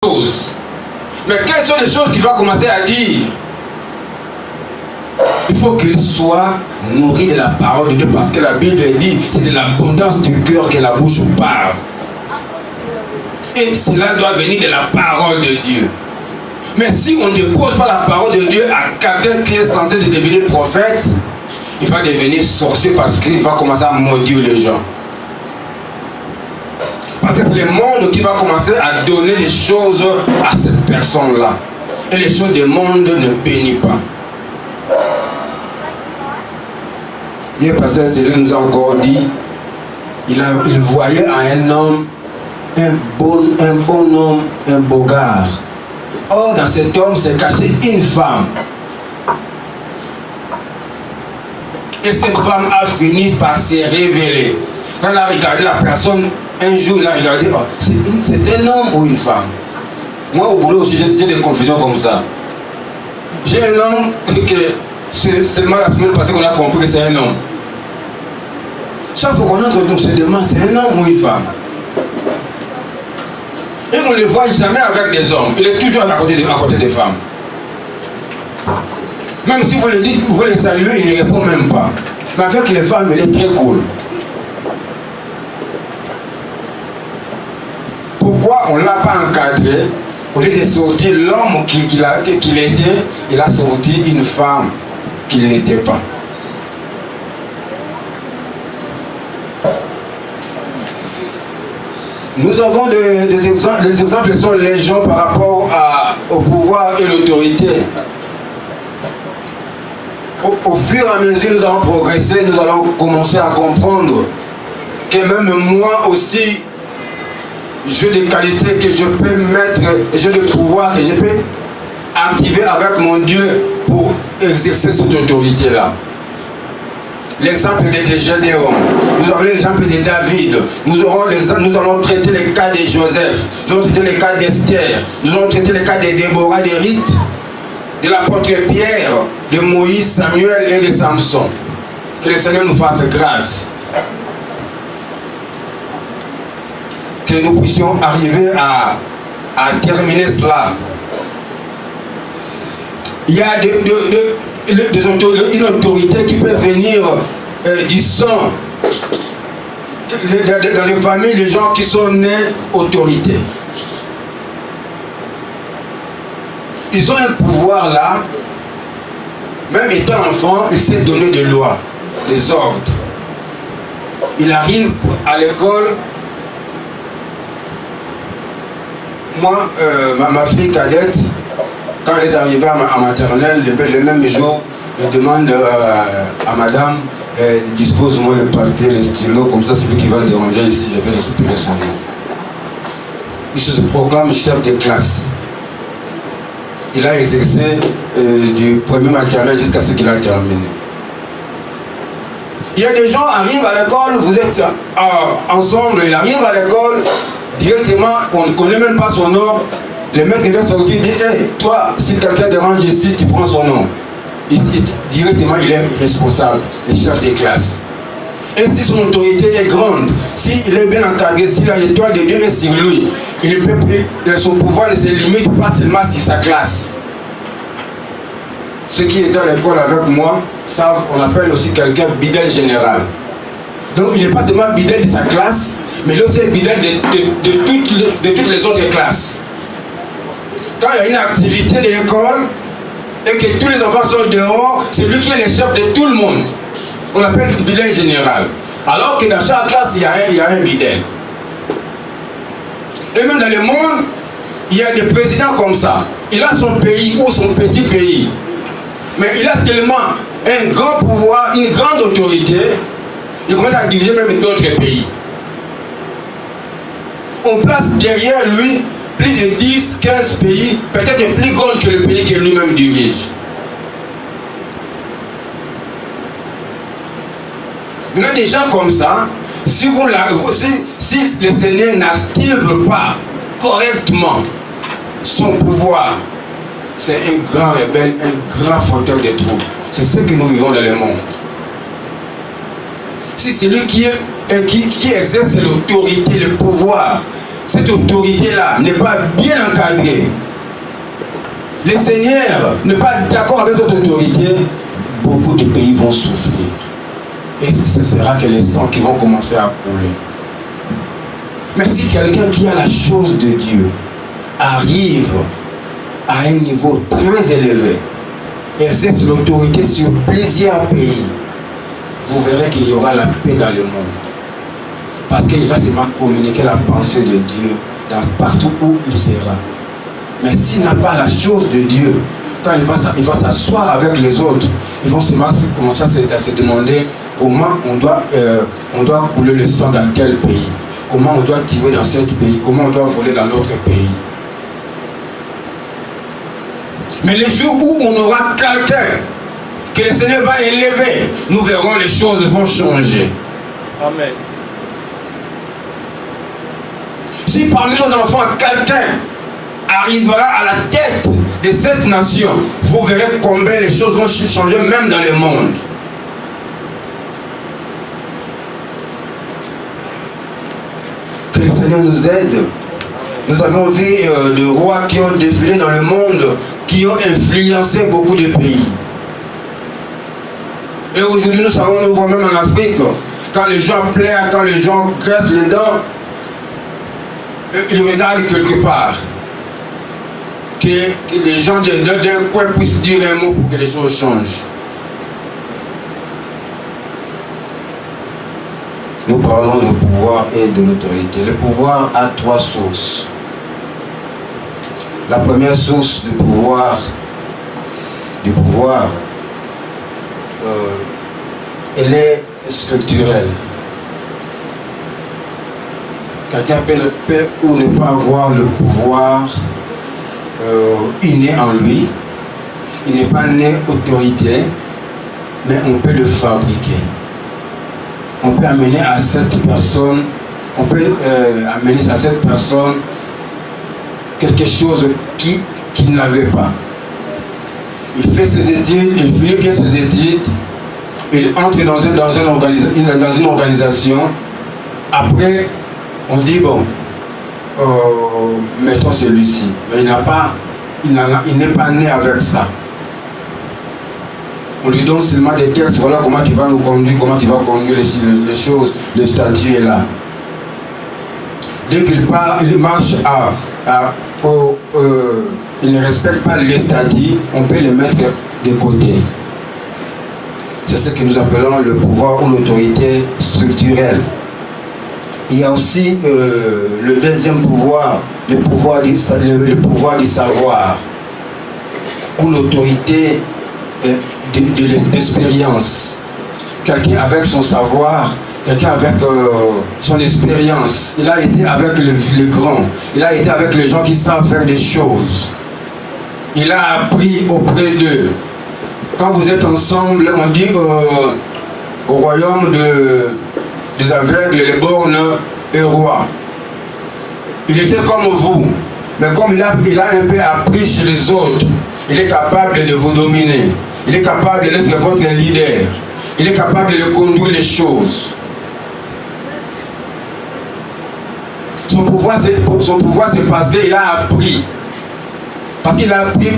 choses. Mais quelles sont les choses qu'il va commencer à dire? Il faut qu'il soit nourri de la parole de Dieu, parce que la Bible dit c'est de l'abondance du cœur que la bouche parle. Et cela doit venir de la parole de Dieu. Mais si on ne pose pas la parole de Dieu à quelqu'un qui est censé devenir prophète, il va devenir sorcier, parce qu'il va commencer à maudire les gens. Parce que c'est le monde qui va commencer à donner des choses à cette personne-là. Et les choses du monde ne bénissent pas. Hier, pasteur Céline nous a encore dit, il voyait à un homme, un bon homme, un beau gars. Or, dans cet homme s'est cachée une femme. Et cette femme a fini par se révéler. Quand elle a regardé la personne, un jour, il a regardé, oh, c'est un homme ou une femme? Moi, au boulot aussi, j'ai des confusions comme ça. J'ai un homme que c'est seulement la semaine passée qu'on a compris que c'est un homme. Chaque fois qu'on entre nous, se demande, c'est un homme ou une femme? Et on ne le voit jamais avec des hommes. Il est toujours à côté des femmes. Même si vous le dites, vous le saluez, il ne répond même pas. Mais avec les femmes, il est très cool. Pourquoi on ne l'a pas encadré? Au lieu de sortir l'homme qu'il était, il a sorti une femme qu'il n'était pas. Nous avons des exemples, les exemples sont légion par rapport au pouvoir et l'autorité. Au fur et à mesure que nous allons progresser, nous allons commencer à comprendre que même moi aussi, j'ai des qualités que je peux mettre, j'ai des pouvoirs que je peux activer avec mon Dieu pour exercer cette autorité-là. L'exemple de Gédéon, nous avons l'exemple de David, nous allons traiter les cas de Joseph, nous allons traiter les cas d'Esther, nous allons traiter les cas de Déborah, de Ruth, de l'apôtre Pierre, de Moïse, Samuel et de Samson. Que le Seigneur nous fasse grâce. Que nous puissions arriver à terminer cela. Il y a une autorité qui peut venir du sang. Dans les familles, les gens qui sont nés autorité. Ils ont un pouvoir là. Même étant enfant, il s'est donné des lois, des ordres. Il arrive à l'école. Moi, ma fille cadette, quand elle est arrivée à maternelle, le même jour, je demande à madame, dispose-moi le papier, le stylo, comme ça celui qui va déranger ici, je vais récupérer son nom. Il se proclame chef de classe. Il a exercé du premier maternel jusqu'à ce qu'il a terminé. Il y a des gens qui arrivent à l'école, vous êtes ensemble, il arrive à l'école, directement, on ne connaît même pas son nom. Le mec qui vient sortir dit, hey, toi, si quelqu'un dérange ici, tu prends son nom. Directement, il est responsable, le chef de classe. Et si son autorité est grande, s'il est bien encadré, si l'étoile de Dieu est sur lui, son pouvoir ne se limite pas seulement sur sa classe. Ceux qui étaient à l'école avec moi savent, on appelle aussi quelqu'un bidel général. Donc il n'est pas seulement bidel de sa classe, mais il est aussi bidel de toutes les autres classes. Quand il y a une activité de l'école et que tous les enfants sont dehors, c'est lui qui est le chef de tout le monde. On l'appelle bidel général. Alors que dans chaque classe, il y a un bidel. Et même dans le monde, il y a des présidents comme ça. Il a son pays ou son petit pays. Mais il a tellement un grand pouvoir, une grande autorité, il commence à diriger même d'autres pays. On place derrière lui plus de 10, 15 pays, peut-être plus grands que le pays que lui-même dirige. Maintenant, des gens comme ça, si le Seigneur n'active pas correctement son pouvoir, c'est un grand rebelle, un grand fauteur de troubles. C'est ce que nous vivons dans le monde. Si celui qui exerce l'autorité, le pouvoir, cette autorité-là n'est pas bien encadrée, le Seigneur n'est pas d'accord avec cette autorité, beaucoup de pays vont souffrir. Et ce sera que les sangs qui vont commencer à couler. Mais si quelqu'un qui a la chose de Dieu arrive à un niveau très élevé, exerce l'autorité sur plusieurs pays, vous verrez qu'il y aura la paix dans le monde. Parce qu'il va seulement communiquer la pensée de Dieu partout où il sera. Mais s'il n'a pas la chose de Dieu, quand il va s'asseoir avec les autres, ils vont seulement commencer à se demander comment on doit couler le sang dans tel pays, comment on doit tirer dans ce pays, comment on doit voler dans l'autre pays. Mais les jours où on aura quelqu'un que le Seigneur va élever, nous verrons les choses vont changer. Amen. Si parmi nos enfants, quelqu'un arrivera à la tête de cette nation, vous verrez combien les choses vont changer même dans le monde. Que le Seigneur nous aide. Nous avons vu des rois qui ont défilé dans le monde, qui ont influencé beaucoup de pays. Et aujourd'hui, nous savons, nous voyons même en Afrique, quand les gens pleurent, quand les gens graissent les dents, ils regardent quelque part. Que les gens d'un coin puissent dire un mot pour que les choses changent. Nous parlons du pouvoir et de l'autorité. Le pouvoir a trois sources. La première source du pouvoir, elle est structurelle. Quelqu'un peut ou ne pas avoir le pouvoir inné en lui. Il n'est pas né autorité, mais on peut le fabriquer. On peut amener à cette personne, quelque chose qu'il n'avait pas. Il fait ses études, il finit bien ses études, il entre dans une organisation. Après, on dit bon, mettons celui-ci. Mais il n'est pas né avec ça. On lui donne seulement des textes, voilà comment tu vas nous conduire, comment tu vas conduire les choses, le statut est là. Dès qu'il part, il marche il ne respecte pas les statuts, on peut le mettre de côté. C'est ce que nous appelons le pouvoir ou l'autorité structurelle. Il y a aussi le deuxième pouvoir, le pouvoir du savoir, ou l'autorité de l'expérience. Quelqu'un avec son savoir, quelqu'un avec son expérience. Il a été avec les grands, il a été avec les gens qui savent faire des choses. Il a appris auprès d'eux. Quand vous êtes ensemble, on dit au royaume des aveugles, les bornes et rois. Il était comme vous, mais comme il a un peu appris chez les autres, il est capable de vous dominer. Il est capable d'être votre leader. Il est capable de conduire les choses. Son pouvoir s'est passé, il a appris. Parce qu'il a appris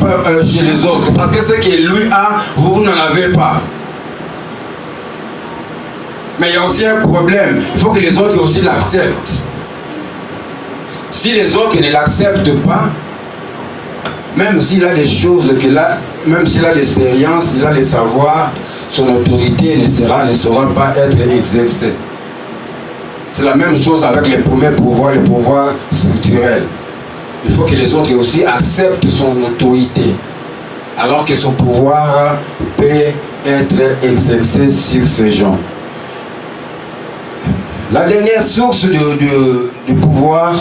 chez les autres. Parce que ce qu'il lui a, vous n'en avez pas. Mais il y a aussi un problème. Il faut que les autres aussi l'acceptent. Si les autres ne l'acceptent pas, même s'il a des choses même s'il a l'expérience, il a le savoir, son autorité ne saura pas être exercée. C'est la même chose avec les premiers pouvoirs, les pouvoirs structurels. Il faut que les autres aussi acceptent son autorité, alors que son pouvoir peut être exercé sur ces gens. La dernière source du pouvoir,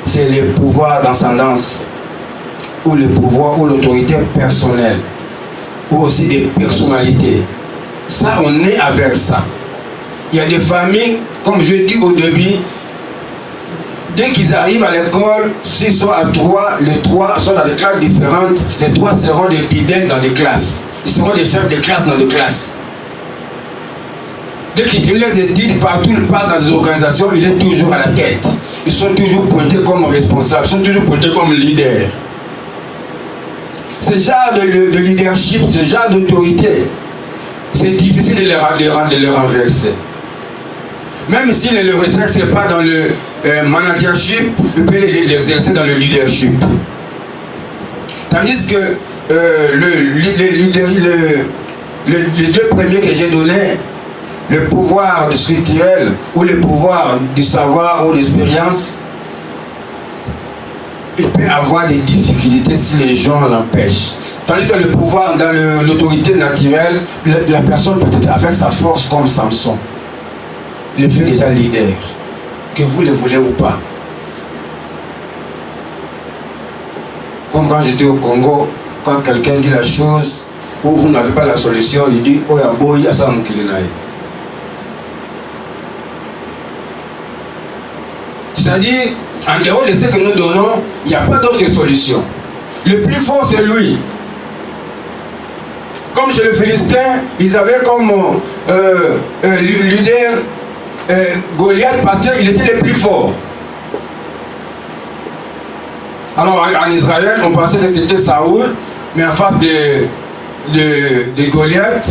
c'est le pouvoir d'ascendance, ou le pouvoir ou l'autorité personnelle, ou aussi des personnalités. Ça, on est avec ça. Il y a des familles, comme je dis au début, dès qu'ils arrivent à l'école, s'ils sont à 3, les 3 sont dans des classes différentes, les 3 seront des bidets dans des classes. Ils seront des chefs de classe dans des classes. Dès qu'il finit les études, partout il part dans des organisations, il est toujours à la tête. ils sont toujours pointés comme responsables, ils sont toujours pointés comme leaders. Ce genre de leadership, ce genre d'autorité, c'est difficile de les renverser. Même s'ils ne le réexercent pas dans le managership, ils peuvent l'exercer dans le leadership. Tandis que les deux premiers que j'ai donnés, le pouvoir structurel ou le pouvoir du savoir ou l'expérience, il peut avoir des difficultés si les gens l'empêchent. Tandis que le pouvoir dans l'autorité naturelle, la personne peut être avec sa force comme Samson. Il fait déjà leader, que vous le voulez ou pas. Comme quand j'étais au Congo, quand quelqu'un dit la chose, ou vous n'avez pas la solution, il dit, oh ya boy, ya ça moukilenaï. C'est-à-dire, en dehors de ce que nous donnons, il n'y a pas d'autre solution. Le plus fort, c'est lui. Comme chez les Philistins, ils avaient comme leader Goliath parce qu'il était le plus fort. Alors en Israël, on pensait que c'était Saoul, mais en face de Goliath,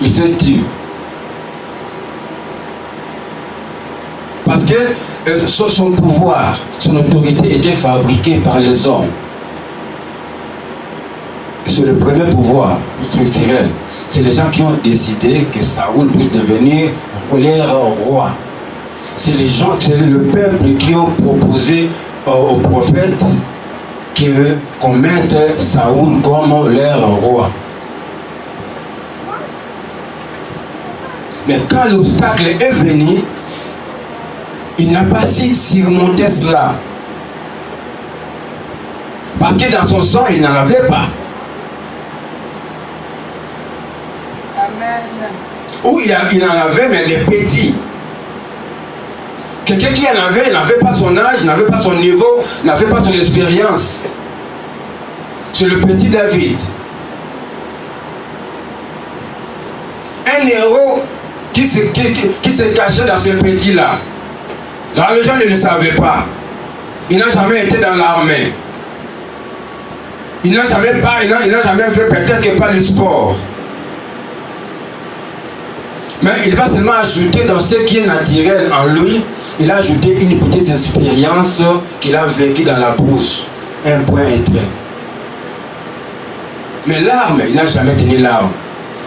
il s'est tué. Parce que son pouvoir, son autorité était fabriquée par les hommes. C'est le premier pouvoir structurel. C'est les gens qui ont décidé que Saoul puisse devenir leur roi. C'est les gens, c'est le peuple qui ont proposé au prophète qu'on mette Saoul comme leur roi. Mais quand l'obstacle est venu, il n'a pas si surmonté cela. Parce que dans son sang, il n'en avait pas. Ou il en avait, mais des petits. Quelqu'un qui en avait, il n'avait pas son âge, n'avait pas son niveau, n'avait pas son expérience. C'est le petit David. Un héros qui se cachait dans ce petit-là. Là, les gens ne le savaient pas. Il n'a jamais été dans l'armée. Il n'a jamais fait peut-être que pas le sport. Mais il va seulement ajouter dans ce qui est naturel en lui, il a ajouté une petite expérience qu'il a vécue dans la brousse. Un point, un trait. Mais l'arme, il n'a jamais tenu l'arme.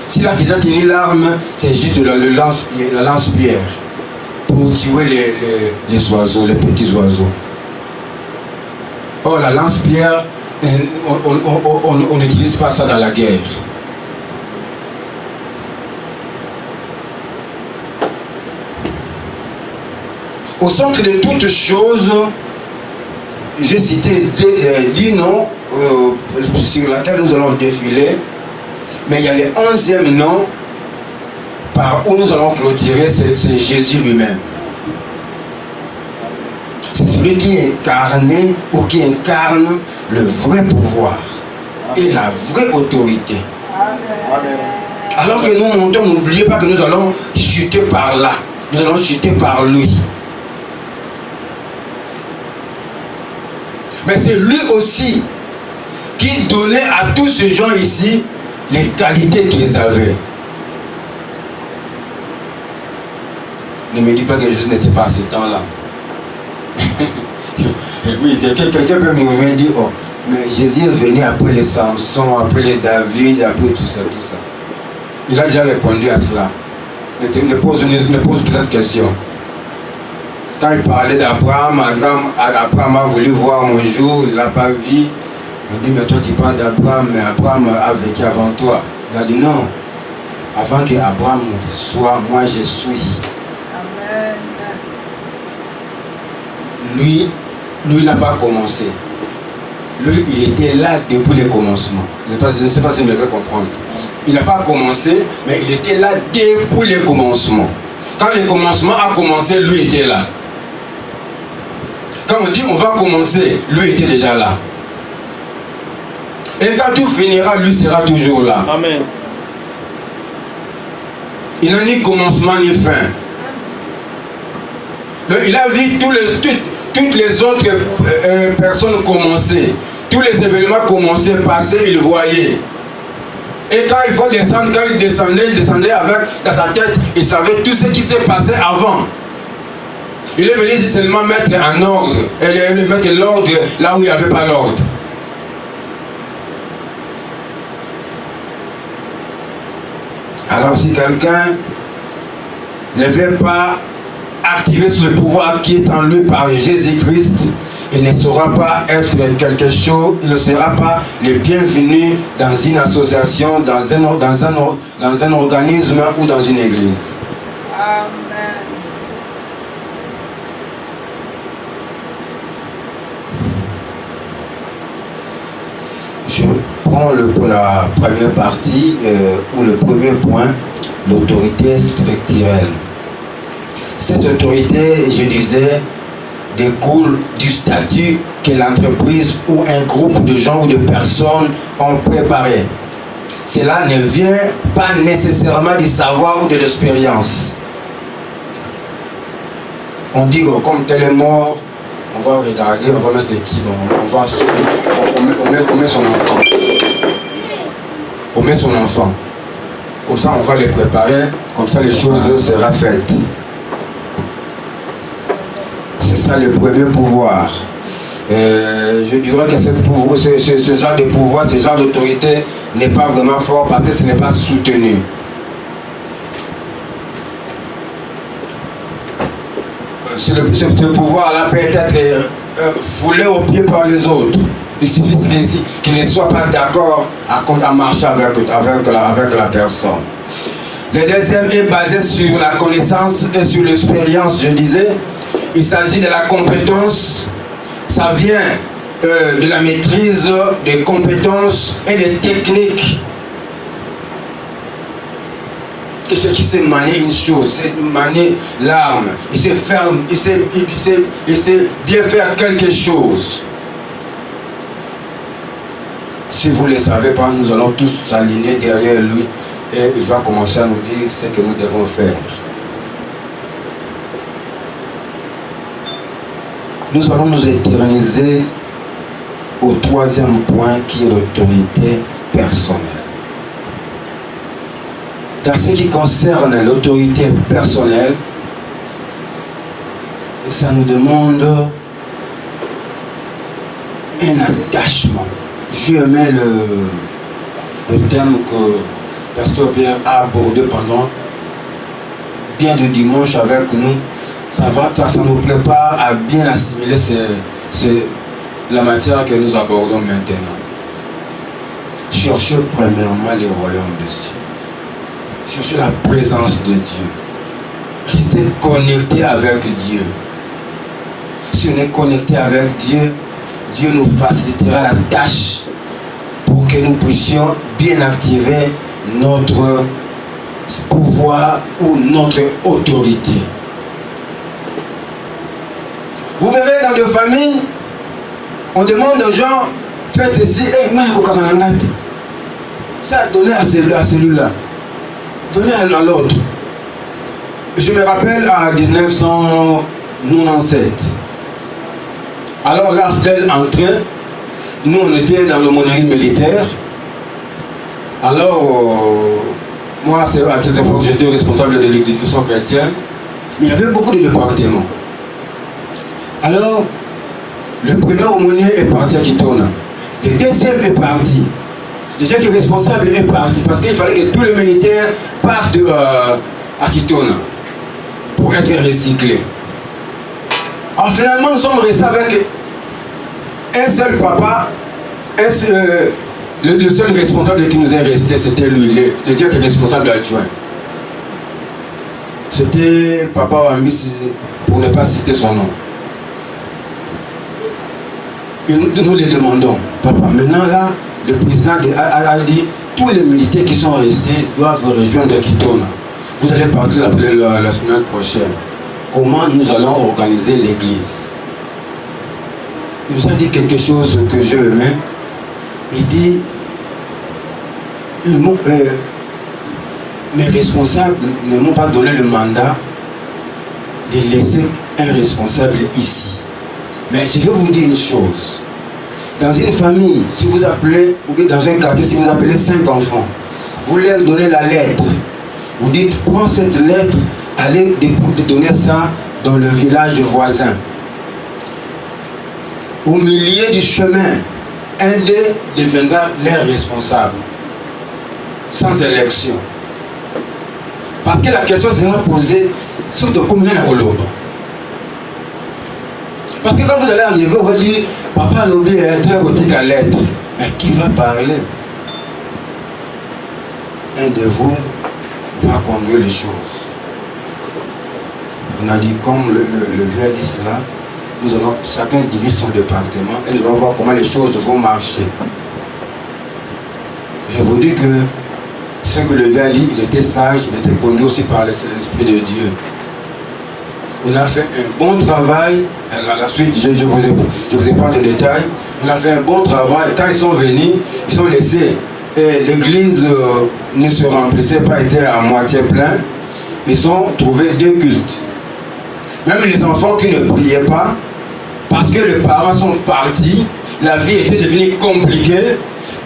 S'il a déjà tenu l'arme, c'est juste la lance-pierre pour tuer les oiseaux, les petits oiseaux. Or, la lance-pierre, on n'utilise pas ça dans la guerre. Au centre de toutes choses, j'ai cité 10 noms sur lesquels nous allons défiler, mais il y a le 11e nom par où nous allons clôturer, c'est Jésus lui-même. C'est celui qui est incarné ou qui incarne le vrai pouvoir et la vraie autorité. Amen. Alors que nous montons, n'oubliez pas que nous allons chuter par là, nous allons chuter par lui. Mais c'est lui aussi qui donnait à tous ces gens ici les qualités qu'ils avaient. Ne me dis pas que Jésus n'était pas à ce temps-là. Oui, quelqu'un peut me dire, oh, mais Jésus est venu après les Samson, après les David, après tout ça, tout ça. Il a déjà répondu à cela. Ne pose plus cette question. Quand il parlait d'Abraham, Abraham a voulu voir mon jour, il ne l'a pas vu. Il dit, mais toi tu parles d'Abraham, mais Abraham a vécu avant toi. Il a dit non. Avant qu'Abraham soit, moi je suis. Amen. Lui, il n'a pas commencé. Lui, il était là depuis le commencement. Je ne sais pas si je me fais comprendre. Il n'a pas commencé, mais il était là depuis le commencement. Quand le commencement a commencé, lui était là. Quand on dit on va commencer, lui était déjà là. Et quand tout finira, lui sera toujours là. Amen. Il n'a ni commencement ni fin. Donc, il a vu toutes les autres personnes commençaient. Tous les événements commençaient, passaient, il voyait. Et quand il faut descendre, quand il descendait avec dans sa tête, il savait tout ce qui s'est passé avant. Il est venu seulement mettre en ordre, et mettre l'ordre là où il n'y avait pas l'ordre. Alors si quelqu'un ne veut pas activer ce pouvoir qui est en lui par Jésus-Christ, il ne saura pas être quelque chose, il ne sera pas le bienvenu dans une association, dans un organisme ou dans une église. Amen. Je prends la première partie ou le premier point, l'autorité structurelle. Cette autorité, je disais, découle du statut que l'entreprise ou un groupe de gens ou de personnes ont préparé. Cela ne vient pas nécessairement du savoir ou de l'expérience. On dit comme tel est mort, on va regarder, on va mettre l'équipe, on met son enfant. On met son enfant. Comme ça, on va les préparer, comme ça les choses seront faites. C'est ça le premier pouvoir. Je dirais que ce genre de pouvoir, ce genre d'autorité n'est pas vraiment fort parce que ce n'est pas soutenu. Ce pouvoir-là peut être foulé aux pieds par les autres. Il suffit qu'ils ne soient pas d'accord à marcher avec la personne. Le deuxième est basé sur la connaissance et sur l'expérience, je disais. Il s'agit de la compétence. Ça vient de la maîtrise des compétences et des techniques. Quelqu'un qui sait manier une chose, sait manier l'arme, il sait bien faire quelque chose. Si vous ne le savez pas, nous allons tous s'aligner derrière lui et il va commencer à nous dire ce que nous devons faire. Nous allons nous éterniser au troisième point qui est l'autorité personnelle. Dans ce qui concerne l'autorité personnelle, ça nous demande un attachement. J'ai aimé le thème que Pasteur Pierre a abordé pendant bien de dimanche avec nous. Ça nous prépare à bien assimiler la matière que nous abordons maintenant. Cherchez premièrement le royaume de Dieu. Cherchez la présence de Dieu. Restez connecté avec Dieu. Si on est connecté avec Dieu, Dieu nous facilitera la tâche pour que nous puissions bien activer notre pouvoir ou notre autorité. Vous verrez dans des familles, on demande aux gens, faites ceci, ça donnez à celui-là. Donnez à l'autre. Je me rappelle en 1997. Alors là, Fidèle entrait. Nous, on était dans le monnaie militaire. Alors, moi, à cette époque, j'étais responsable de l'éducation chrétienne. Mais il y avait beaucoup de départements. Alors, le premier aumônier est parti à Kitona. Le deuxième est parti. Le deuxième responsable est parti parce qu'il fallait que tous les militaires partent à Kitona pour être recyclés. Alors finalement, nous sommes restés avec un seul papa, le seul responsable qui nous est resté, c'était lui, le directeur responsable adjoint. C'était Papa Wambi, pour ne pas citer son nom. Et nous lui demandons, papa, maintenant là, le président a dit, tous les militaires qui sont restés doivent rejoindre Kitona. Vous allez partir la semaine prochaine. Comment nous allons organiser l'église? Il nous a dit quelque chose que je aimais. Il dit, mes responsables ne m'ont pas donné le mandat de laisser un responsable ici. Mais je vais vous dire une chose. Dans une famille, si vous appelez, ou bien dans un quartier, si vous appelez 5 enfants, vous leur donnez la lettre. Vous dites, prends cette lettre, allez donner ça dans le village voisin. Au milieu du chemin, un d'eux deviendra leur responsable. Sans élection. Parce que la question sera posée sur de combien de Koloba. Parce que quand vous allez arriver, on va dire, papa l'oublie est très petit à lettre. Mais qui va parler? Un de vous va conduire les choses. On a dit, comme le vieux dit cela, nous allons chacun dirige son département et nous allons voir comment les choses vont marcher. Je vous dis que ce que le vieux a dit, il était sage, il était conduit aussi par l'Esprit de Dieu. On a fait un bon travail. À la suite, je vous ai pas de détails. On a fait un bon travail. Quand ils sont venus, ils ont laissé. L'église ne se remplissait pas, était à moitié plein. Ils ont trouvé 2 cultes. Même les enfants qui ne priaient pas, parce que les parents sont partis, la vie était devenue compliquée,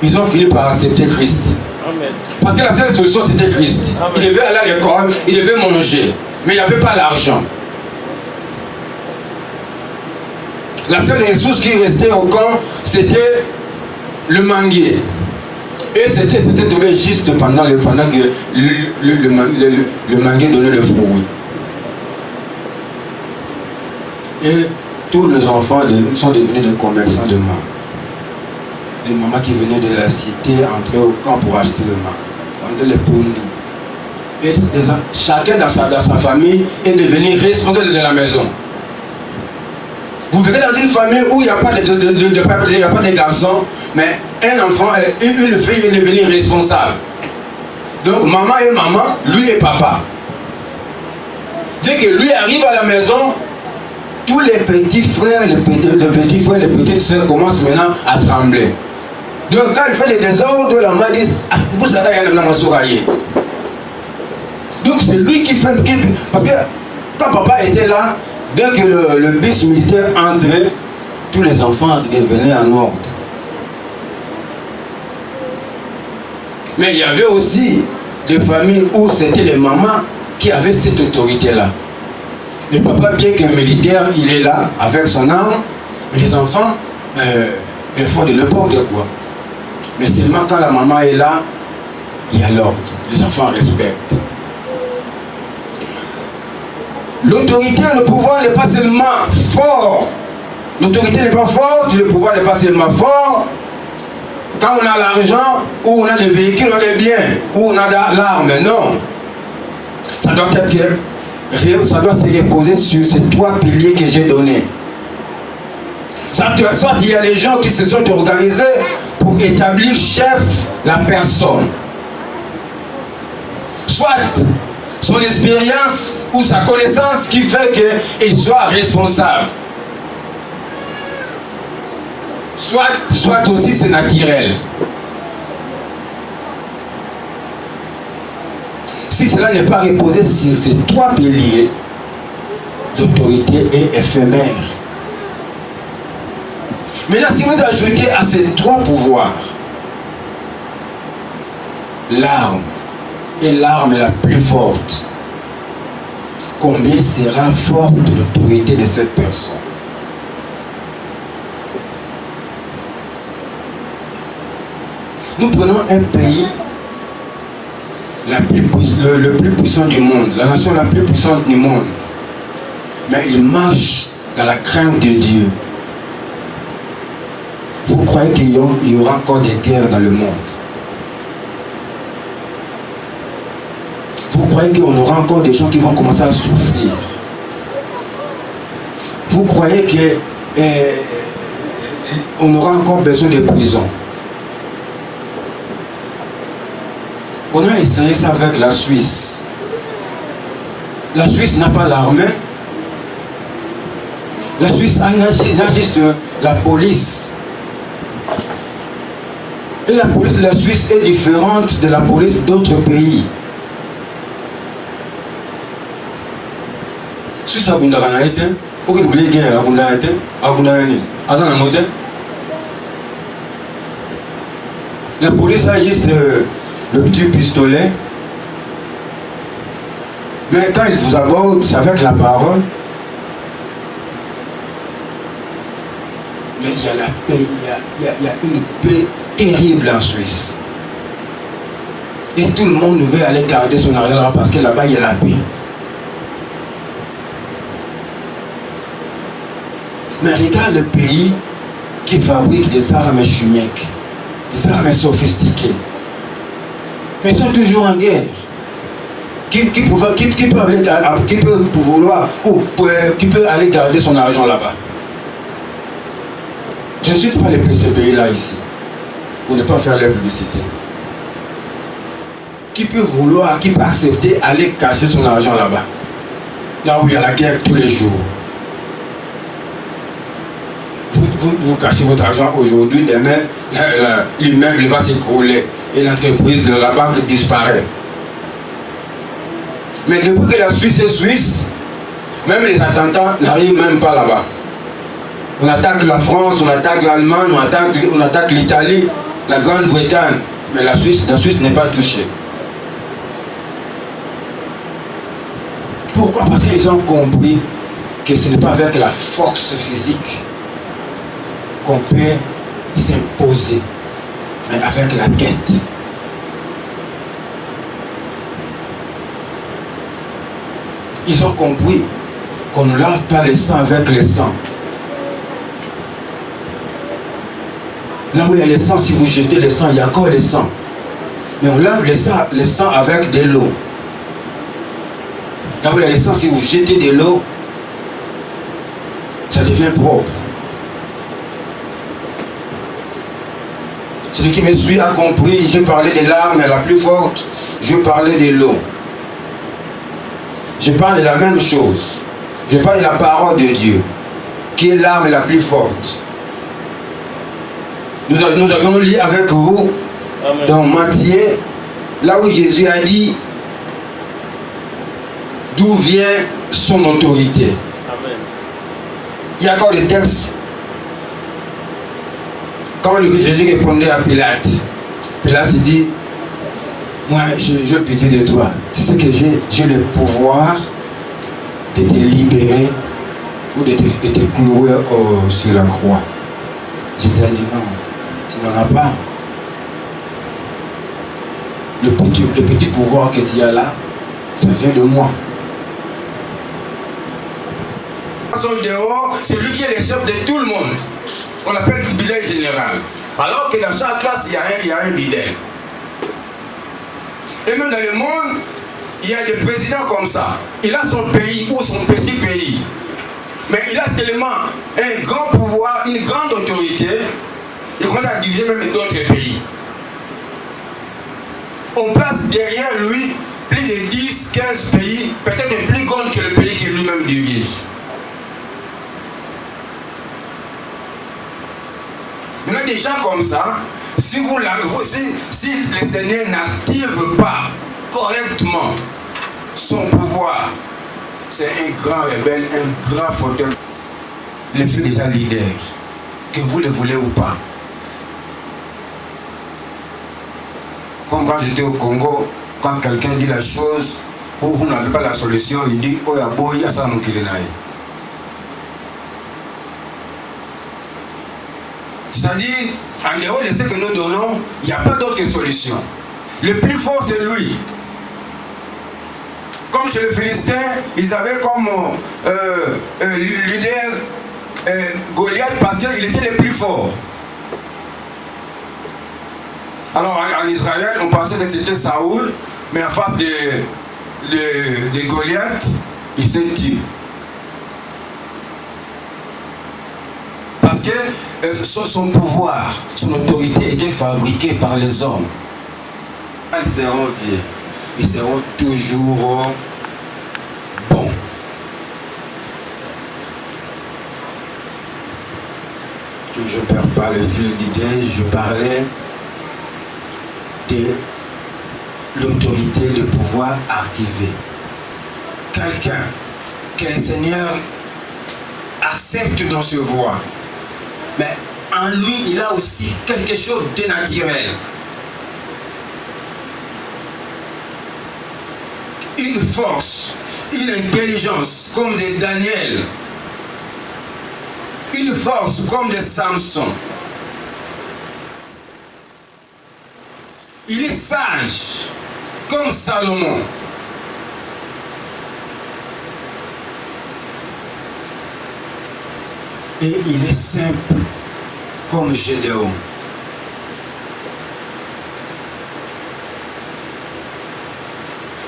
ils ont fini par accepter Christ. Amen. Parce que la seule solution c'était Christ. Amen. Il devait aller à l'école, il devait manger, mais il n'avait pas l'argent. La seule ressource qui restait au camp, c'était le manguier. Et c'était tombé juste pendant que le manguier donnait le fruit. Et tous les enfants sont devenus des commerçants de marque. Les mamans qui venaient de la cité entraient au camp pour acheter le marque, prendre les pondus. Et chacun dans sa famille est devenu responsable de la maison. Vous verrez dans une famille où il n'y a pas de garçons, mais un enfant, une fille est devenue responsable. Donc maman est maman, lui est papa. Dès que lui arrive à la maison, tous les petits frères, les petites soeurs commencent maintenant à trembler. Donc quand il fait des désordres, la maman dit, vous savez, il y a un sourire. Donc c'est lui qui fait. Parce que quand papa était là, dès que le bus militaire entrait, tous les enfants revenaient en ordre. Mais il y avait aussi des familles où c'était les mamans qui avaient cette autorité-là. Le papa, bien qu'un militaire, il est là avec son arme, mais les enfants, il faut de n'importe quoi. Mais seulement quand la maman est là, il y a l'ordre. Les enfants respectent. L'autorité, le pouvoir n'est pas seulement fort. L'autorité n'est pas forte, le pouvoir n'est pas seulement fort. Quand on a l'argent, ou on a des véhicules, on a des biens, ou on a l'arme, non. Ça doit se reposer sur ces 3 piliers que j'ai donnés. Soit il y a des gens qui se sont organisés pour établir chef la personne. Soit son expérience ou sa connaissance qui fait qu'il soit responsable. Soit aussi c'est naturel. Si cela n'est pas reposé sur ces 3 piliers, l'autorité est éphémère. Maintenant, si vous ajoutez à ces 3 pouvoirs l'arme, et l'arme est la plus forte, combien sera forte l'autorité de cette personne? Nous prenons un pays le plus puissant du monde, la nation la plus puissante du monde, mais il marche dans la crainte de Dieu. Vous croyez qu'il y aura encore des guerres dans le monde? Vous croyez qu'on aura encore des gens qui vont commencer à souffrir? Vous croyez qu'on aura encore besoin de prison? On a essayé ça avec la Suisse. La Suisse n'a pas l'armée. La Suisse a juste la police. Et la police de la Suisse est différente de la police d'autres pays. Suisse a Bundaranaïte, Ok, vous voulez gagner à Bundaïté, à Bundaïné, à Zanamote. La police a juste le petit pistolet. Mais quand ils vous abordent, c'est avec la parole. Mais il y a la paix, il y a une paix terrible en Suisse. Et tout le monde veut aller garder son argent là parce que là-bas il y a la paix. Mais regarde le pays qui fabrique des armes chimiques, des armes sophistiquées. Mais ils sont toujours en guerre. Qui peut aller garder son argent là-bas? Je ne suis pas les ce pays-là ici, pour ne pas faire la publicité. Qui peut vouloir, qui peut accepter aller cacher son argent là-bas? Là où il y a la guerre tous les jours. Vous cachez votre argent aujourd'hui, demain, l'immeuble va s'écrouler et l'entreprise, la banque disparaît. Mais depuis que la Suisse est suisse, même les attentats n'arrivent même pas là-bas. On attaque la France, on attaque l'Allemagne, on attaque l'Italie, la Grande-Bretagne. Mais la Suisse n'est pas touchée. Pourquoi? Parce qu'ils ont compris que ce n'est pas avec la force physique qu'on peut s'imposer, mais avec la tête. Ils ont compris qu'on ne lave pas le sang avec le sang. Là où il y a le sang, si vous jetez le sang, il y a encore le sang. Mais on lave le sang avec de l'eau. Là où il y a le sang, si vous jetez de l'eau, ça devient propre. Celui qui me suit a compris, je parlais des larmes la plus forte, je parlais de l'eau. Je parle de la même chose. Je parle de la parole de Dieu, qui est l'arme la plus forte. Nous avons lu avec vous dans Matthieu, là où Jésus a dit d'où vient son autorité. Amen. Il y a encore des textes. Quand Jésus répondait à Pilate, Pilate dit, moi je pitié de toi. Tu sais que j'ai le pouvoir de te libérer ou de te clouer sur la croix. Jésus a dit non, tu n'en as pas. Le petit pouvoir que tu as là, ça vient de moi. Dehors, c'est lui qui est le chef de tout le monde. On l'appelle le bidel général. Alors que dans chaque classe, il y a un bidel. Et même dans le monde, il y a des présidents comme ça. Il a son pays ou son petit pays. Mais il a tellement un grand pouvoir, une grande autorité, il commence à diriger même d'autres pays. On place derrière lui plus de 10, 15 pays, peut-être plus grands que le pays qu'il lui-même dirige. Maintenant, des gens comme ça, si le Seigneur n'active pas correctement son pouvoir, c'est un grand rebelle, un grand fauteur. Les filles déjà leaders, que vous le voulez ou pas. Comme quand j'étais au Congo, quand quelqu'un dit la chose où vous n'avez pas la solution, il dit oh ya boy, ça nous kilenaï. C'est-à-dire, en dehors de ce que nous donnons, il n'y a pas d'autre solution. Le plus fort, c'est lui. Comme chez les Philistins, ils avaient comme leader Goliath parce qu'il était le plus fort. Alors en Israël, on pensait que c'était Saoul, mais en face de Goliath, il s'est tué. Parce que son pouvoir, son autorité était fabriquée par les hommes. Ils seront vieux, ils seront toujours bons. Que je ne perds pas le fil d'idée, je parlais de l'autorité, le pouvoir activé. Quelqu'un que le Seigneur accepte d'en se voir. Mais en lui, il a aussi quelque chose de naturel. Une force, une intelligence comme de Daniel. Une force comme de Samson. Il est sage comme Salomon. Et il est simple comme Gédéon.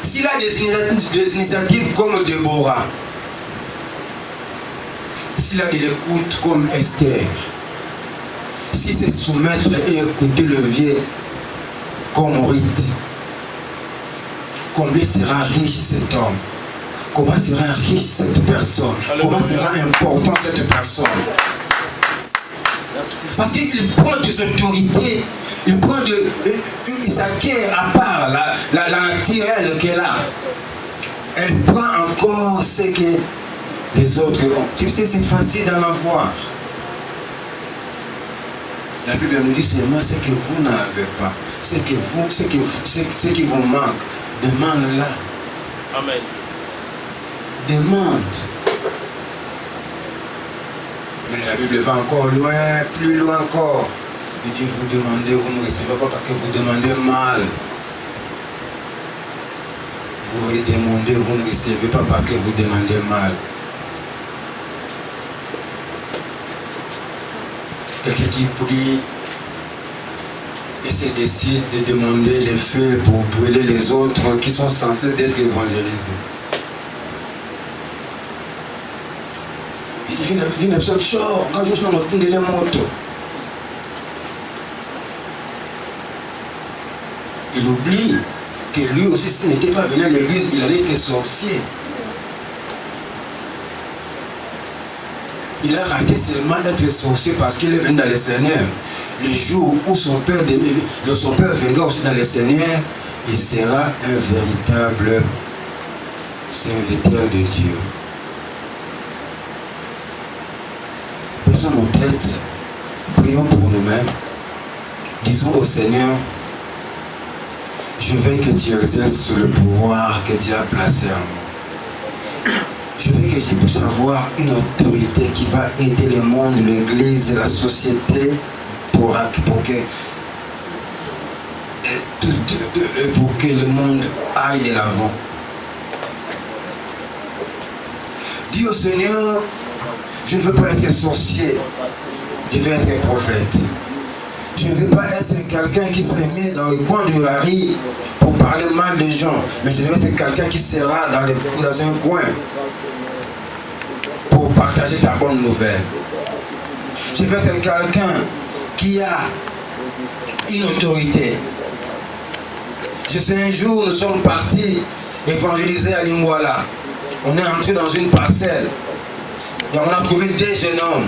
S'il a des initiatives comme Déborah, s'il a de l'écoute comme Esther, si c'est soumettre et écouter le vieux comme Rite, combien sera riche cet homme? Comment sera riche cette personne? Comment sera important cette personne? Parce qu'il prend des autorités, il prend il s'acquiert à part la naturelle qu'elle a. Elle prend encore ce que les autres ont. Tu sais, c'est facile d'en avoir. La Bible nous dit seulement ce que vous n'avez pas, ce qui vous manque. Demande-la. Amen. Demande. Mais la Bible va encore loin, plus loin encore. Il dit, vous demandez, vous ne recevez pas parce que vous demandez mal. Vous demandez, vous ne recevez pas parce que vous demandez mal. Quelqu'un qui prie et se décide de demander les feux pour brûler les autres qui sont censés être évangélisés. Il dit, viens absolument chaud, quand je suis dans le temps de la moto. Il oublie que lui aussi, s'il n'était pas venu à l'église, il allait être sorcier. Il a raté seulement d'être sorcier parce qu'il est venu dans le Seigneur. Le jour où son père viendra aussi dans le Seigneur, il sera un véritable serviteur de Dieu. Baissons nos têtes, prions pour nous-mêmes, disons au Seigneur, je veux que tu exerces le pouvoir que Dieu a placé en moi. Je veux que je puisse avoir une autorité qui va aider le monde, l'église, la société pour que le monde aille de l'avant. Dis au Seigneur, je ne veux pas être sorcier, je veux être prophète. Je ne veux pas être quelqu'un qui se met dans le coin de la rue pour parler mal des gens, mais je veux être quelqu'un qui sera dans un coin pour partager ta bonne nouvelle. Je veux être quelqu'un qui a une autorité. Je sais, un jour, nous sommes partis évangéliser à Lingwala. On est entré dans une parcelle et on a trouvé des jeunes hommes.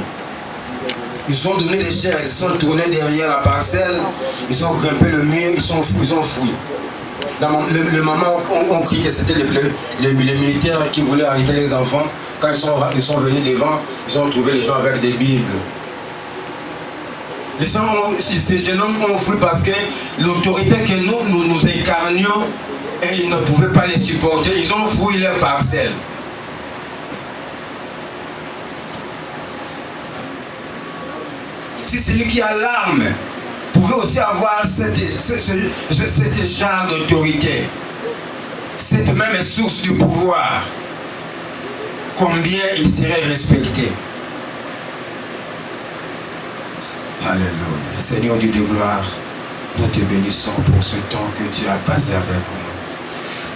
Ils ont donné des chaises, ils sont tournés derrière la parcelle, ils ont grimpé le mur, ils ont fouillé. Les mamans ont crié que c'était les militaires qui voulaient arrêter les enfants. Quand ils sont venus devant, ils ont trouvé les gens avec des Bibles. Ces jeunes hommes ont fui parce que l'autorité que nous incarnions, et ils ne pouvaient pas les supporter, ils ont fouillé leur parcelle. Si celui qui a l'arme pouvait aussi avoir cette genre d'autorité, cette même source du pouvoir, combien il serait respecté. Alléluia. Seigneur Dieu de gloire, nous te bénissons pour ce temps que tu as passé avec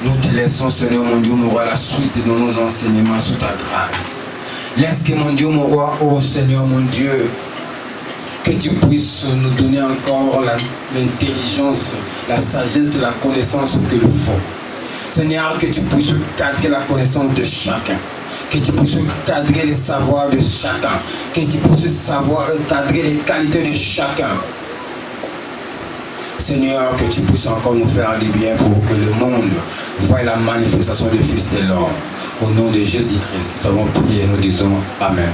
nous. Nous te laissons, Seigneur mon Dieu, mon roi, la suite de nos enseignements sous ta grâce. Laisse que mon Dieu, mon roi, oh Seigneur mon Dieu, que tu puisses nous donner encore l'intelligence, la sagesse, la connaissance qu'il faut. Seigneur, que tu puisses cadrer la connaissance de chacun. Que tu puisses cadrer les savoirs de chacun. Que tu puisses cadrer les qualités de chacun. Seigneur, que tu puisses encore nous faire du bien pour que le monde voie la manifestation du Fils de l'homme. Au nom de Jésus-Christ, nous avons prié et nous disons Amen.